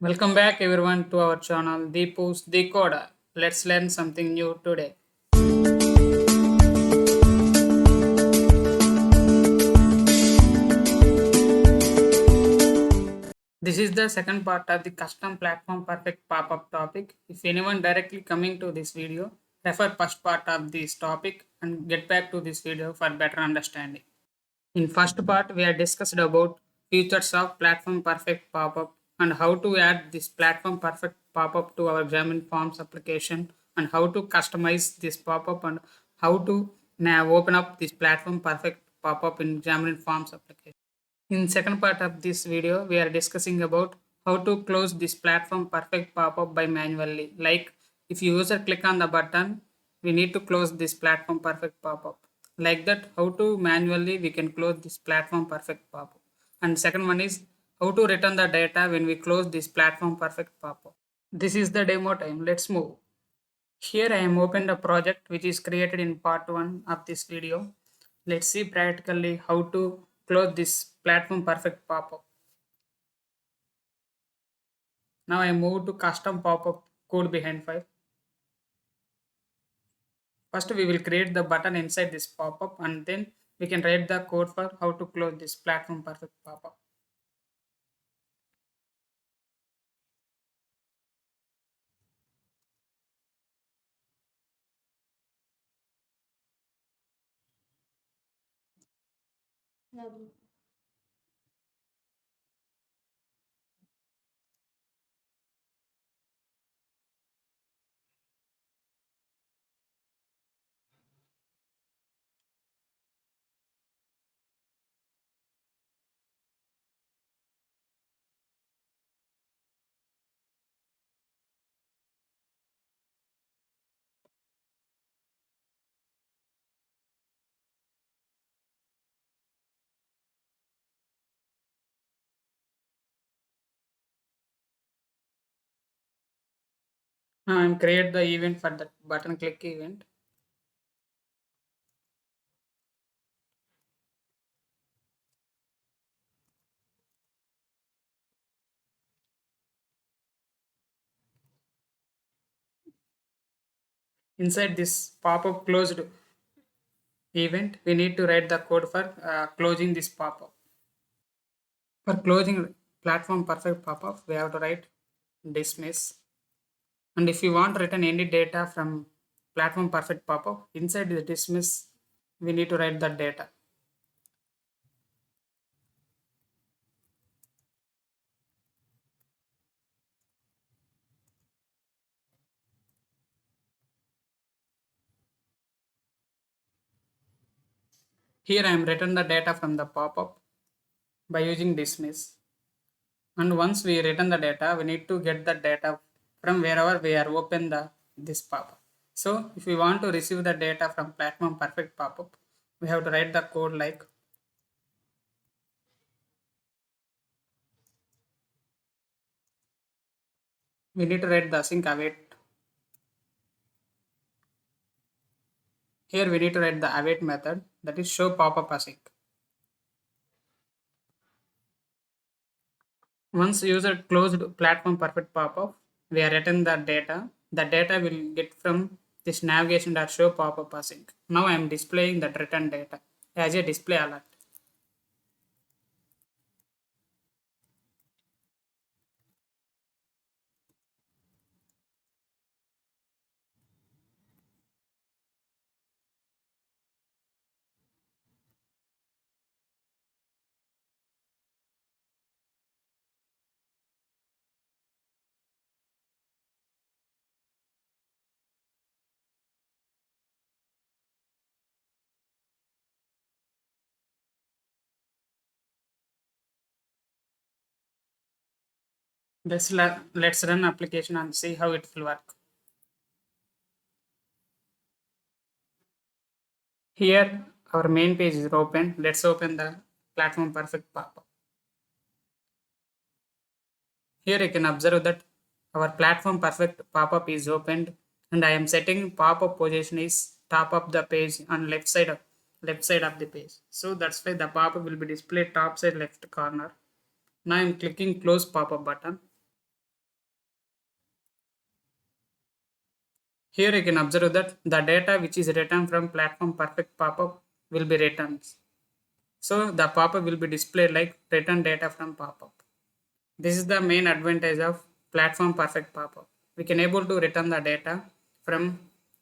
Welcome back everyone to our channel Deepu's Decoder. Let's learn something new today. This is the second part of the custom platform perfect pop-up topic. If anyone directly coming to this video, refer first part of this topic and get back to this video for better understanding. In first part, we have discussed about features of platform perfect pop-up and how to add this platform perfect pop-up to our Xamarin Forms application and how to customize this pop-up and how to now open up this platform perfect pop-up in Xamarin Forms application. In second part of this video, we are discussing about how to close this platform perfect pop-up by manually. Like if user click on the button, we need to close this platform perfect pop-up. Like that, how to manually we can close this platform perfect pop-up. And second one is how to return the data when we close this platform perfect pop-up. This is the demo time. Let's move. Here I am opened a project which is created in part 1 of this video. Let's see practically how to close this platform perfect pop-up. Now I move to custom pop-up code behind file. First we will create the button inside this pop-up and then we can write the code for how to close this platform perfect pop-up. Now I am create the event for that button click event. Inside this pop-up closed event, we need to write the code for closing this pop-up. For closing platform perfect pop-up, we have to write dismiss. And if you want to return any data from platform perfect pop-up, inside the dismiss, we need to write the data. Here I am written the data from the pop-up by using dismiss. And once we return the data, we need to get the data from wherever we are open this pop-up. So if we want to receive the data from platform perfect pop-up, we have to write the code like we need to write the async await. Here we need to write the await method, that is show pop-up async. Once user closed platform perfect pop-up, we are written the data. The data will get from this navigation.show pop-up async. Now I am displaying that return data as a display alert. Let's run application and see how it will work. Here our main page is open. Let's open the platform perfect pop-up. Here you can observe that our platform perfect pop-up is opened and I am setting pop-up position is top of the page and left side of the page. So that's why the pop-up will be displayed top side left corner. Now I'm clicking close pop-up button. Here you can observe that the data which is written from platform perfect pop-up will be returned. So the pop-up will be displayed like return data from pop-up. This is the main advantage of platform perfect pop-up. We can able to return the data from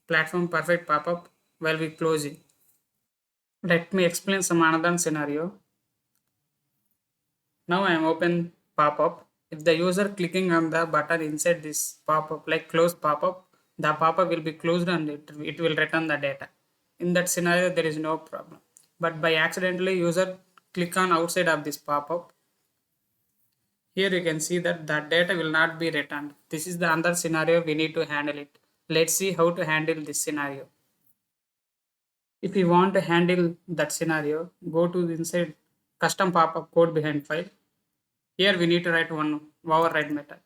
platform perfect pop-up while we closing. Let me explain some another scenario. Now I am open pop-up. If the user clicking on the button inside this pop-up like close pop-up, the pop-up will be closed and it will return the data. In that scenario, there is no problem. But by accidentally user click on outside of this pop-up, here you can see that the data will not be returned. This is the other scenario we need to handle it. Let's see how to handle this scenario. If you want to handle that scenario, go to the inside custom pop-up code behind file. Here we need to write one override method.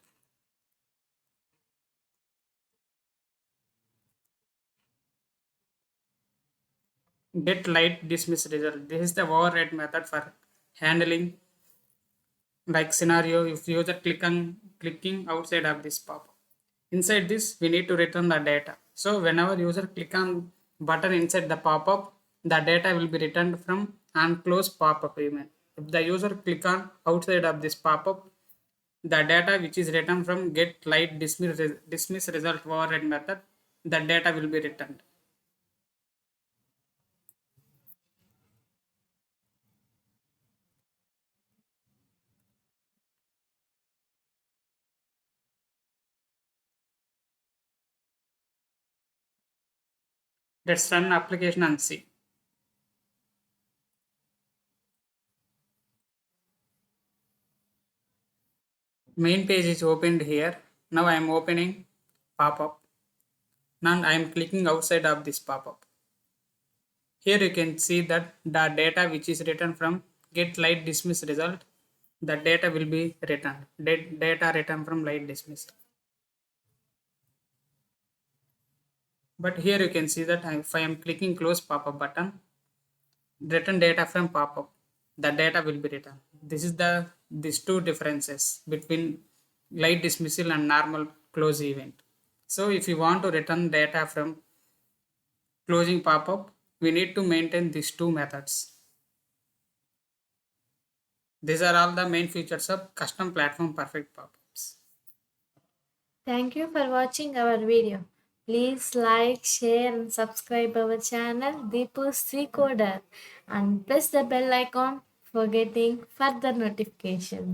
Get light dismiss result. This is the override method for handling like scenario if user clicking outside of this pop-up. Inside this, we need to return the data. So whenever user click on button inside the pop-up, the data will be returned from unclosed pop-up event. If the user click on outside of this pop-up, the data which is written from get light dismiss result override method, the data will be returned. Let's run application and see. Main page is opened here. Now I am opening pop-up. Now I am clicking outside of this pop-up. Here you can see that the data which is written from get light dismiss result, the data will be returned. Data written from light dismiss. But here you can see that if I am clicking close pop-up button, return data from pop-up, the data will be returned. This is these two differences between light dismissal and normal close event. So if you want to return data from closing pop-up, we need to maintain these two methods. These are all the main features of custom platform perfect pop-ups. Thank you for watching our video. Please like, share and subscribe our channel Deepu's Decoder and press the bell icon for getting further notifications.